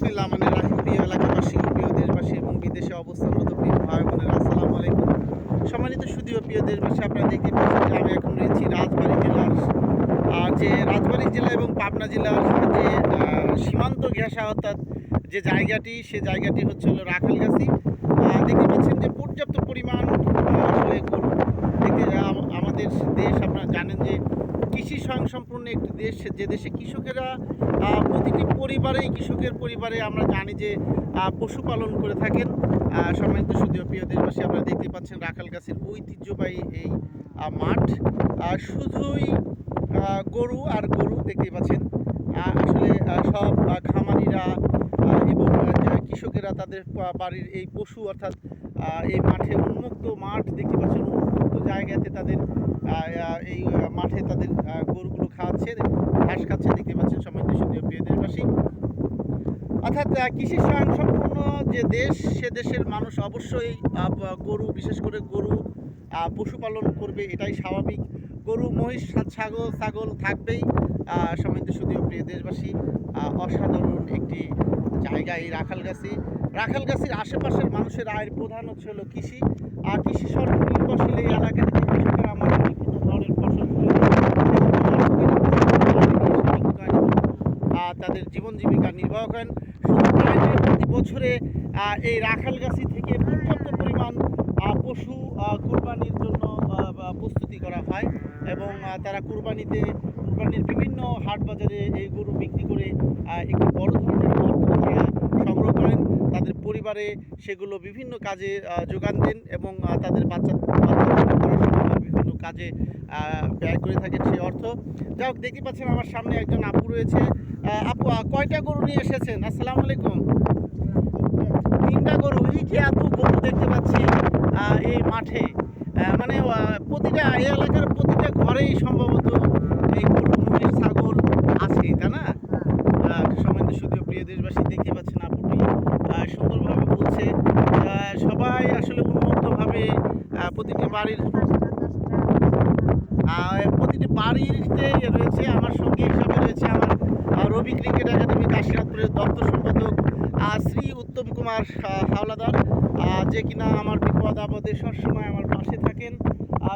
বিসমিল্লাহ মানে রাহিম। প্রিয় এলাকাবাসী, প্রিয় দেশবাসী এবং বিদেশে অবস্থানরত প্রিয় ভাই বোনেরা, আসসালামু আলাইকুম। সম্মানিত সুধীয় প্রিয় দেশবাসী, আপনারা দেখতে পাচ্ছেন যে আমি এখন রয়েছি রাজবাড়ী জেলার রাজবাড়ী জেলা এবং পাবনা জেলার যে সীমান্ত ঘেঁষা অর্থাৎ যে জায়গাটি, সে জায়গাটি হচ্ছে হলো রাখালগাছি। দেখতে পাচ্ছেন যে পর্যাপ্ত পরিমাণ আসলে গরু দেখতে আমাদের দেশ, আপনারা জানেন যে কৃষি স্বয়ংসম্পূর্ণ একটি দেশ, যে দেশে কৃষকেরা প্রতিটি পরিবারেই, কৃষকের পরিবারে আমরা জানি যে পশুপালন করে থাকেন। সম্মানিত সুধীয় প্রিয় দেশবাসী, আপনারা দেখতে পাচ্ছেন রাখালগাছির ঐতিহ্যবাহী এই মাঠ, শুধুই গরু আর গরু দেখতেই পাচ্ছেন। আসলে সব খামারিরা এবং কৃষকেরা তাদের বাড়ির এই পশু অর্থাৎ এই মাঠে উন্মুক্ত মাঠ দেখতে পাচ্ছেন, উন্মুক্ত জায়গাতে তাদের এই মাঠে তাদের গরুগুলো খাওয়াচ্ছে, ঘাস খাচ্ছে দেখতে পাচ্ছেন। সম্মানিত সুধীয় প্রিয় দেশবাসী, অর্থাৎ কৃষি স্বয়ংসম্পূর্ণ যে দেশ, সে দেশের মানুষ অবশ্যই গরু, বিশেষ করে গরু পশুপালন করবে, এটাই স্বাভাবিক। গরু, মহিষ, ছাগল থাকবেই। সম্মানিত সুধীয় প্রিয় দেশবাসী, অসাধারণ একটি জায়গা এই রাখালগাছির আশেপাশের মানুষের আয়ের প্রধান হচ্ছে হলো কৃষি। কৃষি নির্ভরশীল এই এলাকার যে কৃষকেরা আমাদের বিভিন্ন ধরনের ফসল তাদের জীবন জীবিকা নির্বাহ করেন। শুধু তাই নয়, প্রতি বছরে এই রাখালগাছি থেকে পর্যাপ্ত পরিমাণ পশু কুরবানির জন্য প্রস্তুতি করা হয় এবং তারা কুরবানির বিভিন্ন হাট বাজারে এই গরু বিক্রি করে একটি বড় ধরনের অর্থ তারা সংগ্রহ করেন। তাদের পরিবারে সেগুলো বিভিন্ন কাজে যোগান দেন এবং তাদের বাচ্চাদের বিভিন্ন কাজে ব্যয় করে থাকেন সেই অর্থ। যাই হোক, দেখতে পাচ্ছেন আমার সামনে একজন আপু রয়েছে। আপু, কয়টা গরু নিয়ে এসেছেন? আসসালামু আলাইকুম। 3টা গরু। এই যে এত গরু দেখতে পাচ্ছি এই মাঠে, মানে প্রতিটা এই এলাকার প্রতিটা ঘরেই সম্ভবত এই গরু, মহিষ, ছাগল আছে, তাই না? সম্মানিত সুধীয় প্রিয় দেশবাসী, দেখতে পাচ্ছেন আপুটি সুন্দরভাবে বলছে। সবাই আসলে উন্মুক্তভাবে প্রতিটি বাড়িতে রয়েছে। আমার সঙ্গী হিসাবে রয়েছে আমার রবি ক্রিকেট একাডেমি কাশীনাথপুরের দপ্তর সম্পাদক শ্রী উত্তম কুমার হাওলাদার, যে কিনা আমার বিপদ আপদে সবসময় আমার পাশে থাকেন।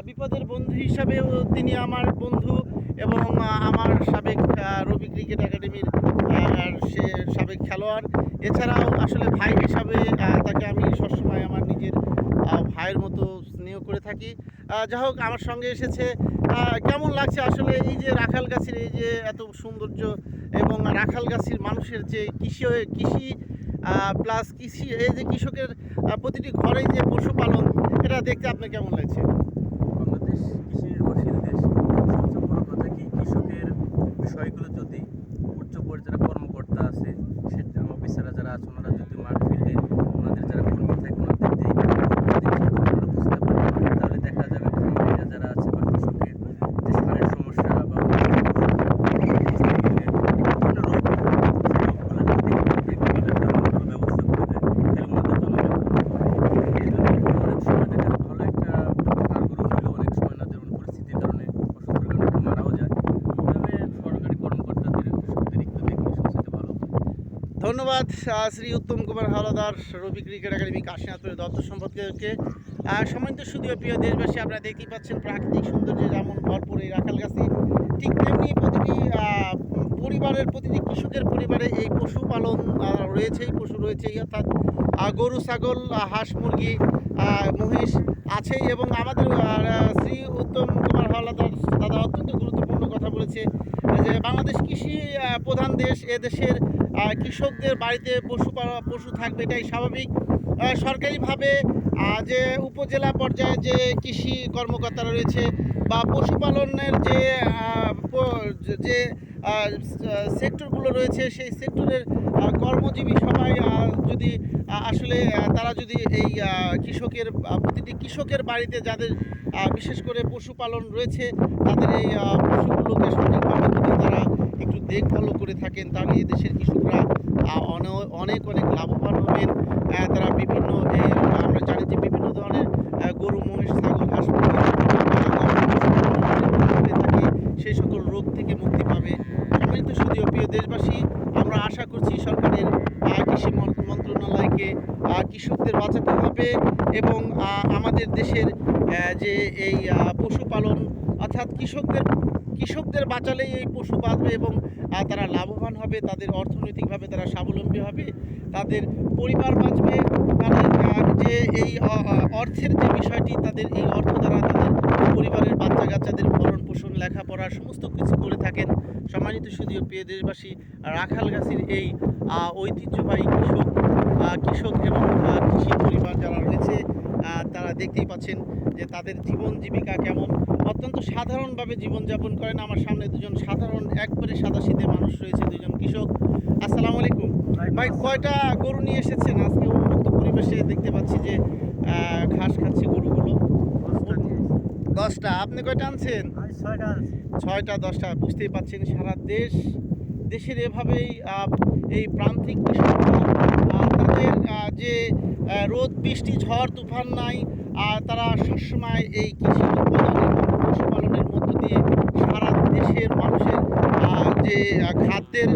বিপদের বন্ধু হিসাবেও তিনি আমার বন্ধু এবং আমার সাবেক রবি ক্রিকেট একাডেমির সে সাবেক খেলোয়াড়। এছাড়াও আসলে ভাই হিসাবে তাকে আমি সবসময় আমার নিজের ভাইয়ের মতো স্নেহ করে থাকি। যাই হোক, আমার সঙ্গে এসেছে। কেমন লাগছে আসলে এই যে রাখালগাছির এই যে এত সৌন্দর্য এবং রাখালগাছির মানুষের যে কৃষি প্লাস কৃষি, এই যে কৃষকের প্রতিটি ঘরেই যে পশুপালন, এটা দেখতে আপনার কেমন লাগছে? বাংলাদেশ কৃষি নির্ভরশীল দেশ। সবচেয়ে বড় কথা কি, কৃষকের বিষয়গুলো যদি উচ্চ পর্যায়ের কর্মকর্তা আছে, সেটা অফিসাররা যারা আছে, ওনারা যদি মাঠ ফিল্ডে ওনাদের যারা কর্মী থাকে ওনাদের দিয়ে ওনারা বুঝতে পারে, তাহলে দেখা যাবে খামারিরা যারা আছে বা কৃষকের যে সারের সমস্যা বা ধন্যবাদ শ্রী উত্তম কুমার হাওলাদার, রবি ক্রিকেট একাডেমি কাশীনাথপুরের দপ্তর সম্পাদককে। সম্মানিত সুধীয় প্রিয় দেশবাসী, আপনারা দেখতেই পাচ্ছেন প্রাকৃতিক সৌন্দর্যে যেমন ভরপুর এই রাখালগাছি, ঠিক তেমনি প্রতিটি পরিবারের, প্রতিটি কৃষকের পরিবারে এই পশুপালন রয়েছেই, অর্থাৎ গরু, ছাগল, হাঁস, মুরগি, মহিষ আছেই। এবং আমাদের শ্রী উত্তম কুমার হাওলাদার দাদা অত্যন্ত গুরুত্বপূর্ণ কথা বলেছে যে বাংলাদেশ কৃষি প্রধান দেশ, এদেশের কৃষকদের বাড়িতে পশু থাকবে, এটাই স্বাভাবিক। সরকারিভাবে যে উপজেলা পর্যায়ে যে কৃষি কর্মকর্তারা রয়েছে বা পশুপালনের যে সেক্টরগুলো রয়েছে, সেই সেক্টরের কর্মজীবী সবাই যদি আসলে তারা যদি এই প্রতিটি কৃষকের বাড়িতে যাদের বিশেষ করে পশুপালন রয়েছে, তাদের এই পশুগুলোকে সঠিকভাবে যদি তারা একটু দেখভালও করে থাকেন, তাহলে এই দেশের কৃষকরা অনেক লাভবান হবেন। তারা বিভিন্ন আমরা জানি যে বিভিন্ন ধরনের গরু, মহিষ, ছাগল, হাঁস থাকে, সেই সকল রোগ থেকে মুক্তি পাবে। সম্মানিত সুধীয় প্রিয় দেশবাসী, আমরা আশা করছি সরকারের কৃষকদের বাঁচাতে হবে এবং আমাদের দেশের যে এই পশুপালন অর্থাৎ কৃষকদের বাঁচালেই এই পশু বাঁচবে এবং তারা লাভবান হবে, তাদের অর্থনৈতিকভাবে তারা স্বাবলম্বী হবে, তাদের পরিবার বাঁচবে, তাদের যে এই অর্থের যে বিষয়টি, তাদের এই অর্থ দ্বারা তাদের পরিবারের বাচ্চা কাচ্চাদের ভরণ পোষণ লেখাপড়া সমস্ত কিছু করে থাকেন। সম্মানিত সুধীয় প্রিয় দেশবাসী, রাখালগাছির এই ঐতিহ্যবাহী কৃষক এবং কৃষি পরিবার যারা রয়েছে তারা দেখতেই পাচ্ছেন যে তাদের জীবন জীবিকা কেমন, অত্যন্ত সাধারণভাবে জীবনযাপন করেন। আমার সামনে দুজন সাধারণ একবারে সাদাসিধে মানুষ রয়েছে, দুজন কৃষক। আসসালামু আলাইকুম ভাই, কয়টা গরু নিয়ে এসেছেন আজকে? উন্মুক্ত পরিবেশে দেখতে পাচ্ছি যে ঘাস খাচ্ছে গরুগুলো। 10টা। আপনি কয়টা আনছেন? 6টা 10টা। বুঝতেই পাচ্ছেন সারা দেশের এভাবেই এই প্রান্তিক কৃষকরা তাদের যে রোদ বৃষ্টি ঝড় তুফান নাই, তারা সবসময় এই কৃষি উৎপাদন এবং পশুপালনের মধ্য দিয়ে সারা দেশের মানুষের যে খাদ্যের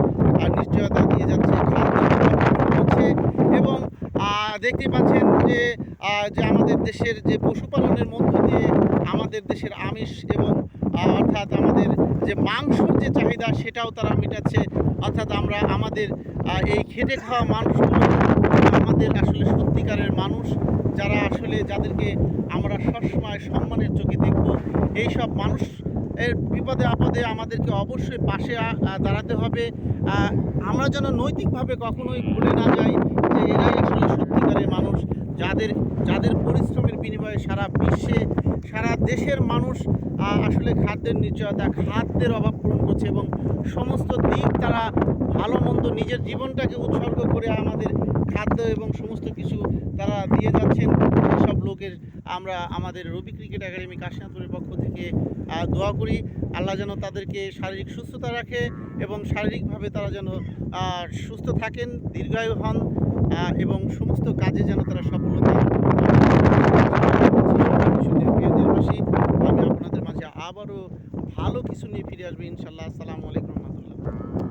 নিশ্চয়তা দিয়ে যাচ্ছে, খাদ্য উৎপাদন করছে এবং দেখতেই পাচ্ছেন যে আমাদের দেশের যে পশুপালনের মধ্য দিয়ে আমাদের দেশের আমিষ এবং অর্থাৎ আমাদের যে মাংসর যে চাহিদা সেটাও তারা মেটাচ্ছে। অর্থাৎ আমরা আমাদের এই খেটে খাওয়া মানুষগুলো আমাদের আসলে সত্যিকারের মানুষ, যারা আসলে যাদেরকে আমরা সবসময় সম্মানের চোখে দেখব। এই সব মানুষ এর বিপদে আপদে আমাদেরকে অবশ্যই পাশে দাঁড়াতে হবে। আমরা যেন নৈতিকভাবে কখনোই ভুলে না যাই যে এরাই আসলে সত্যিকারের মানুষ, যাদের পরিশ্রমের বিনিময়ে সারা বিশ্বে সারা দেশের মানুষ আসলে খাদ্যের নিশ্চয়তা, খাদ্যের অভাব পূরণ করছে এবং সমস্ত দিক তারা ভালো মন্দ নিজের জীবনটাকে উৎসর্গ করে আমাদের খাদ্য এবং সমস্ত কিছু তারা দিয়ে যাচ্ছেন। সব লোকের আমরা আমাদের রবি ক্রিকেট একাডেমি কাশিনাথপুরের পক্ষ থেকে দোয়া করি আল্লাহ যেন তাদেরকে শারীরিক সুস্থতা রাখে এবং শারীরিকভাবে তারা যেন সুস্থ থাকেন, দীর্ঘায়ু হন এবং সমস্ত কাজে যেন তারা সফলতা। প্রিয় দেশবাসী, আমি আপনাদের মাঝে আবারও ভালো কিছু নিয়ে ফিরে আসবো ইনশাল্লাহ। আসসালামু আলাইকুম রহমতুল্লাহ।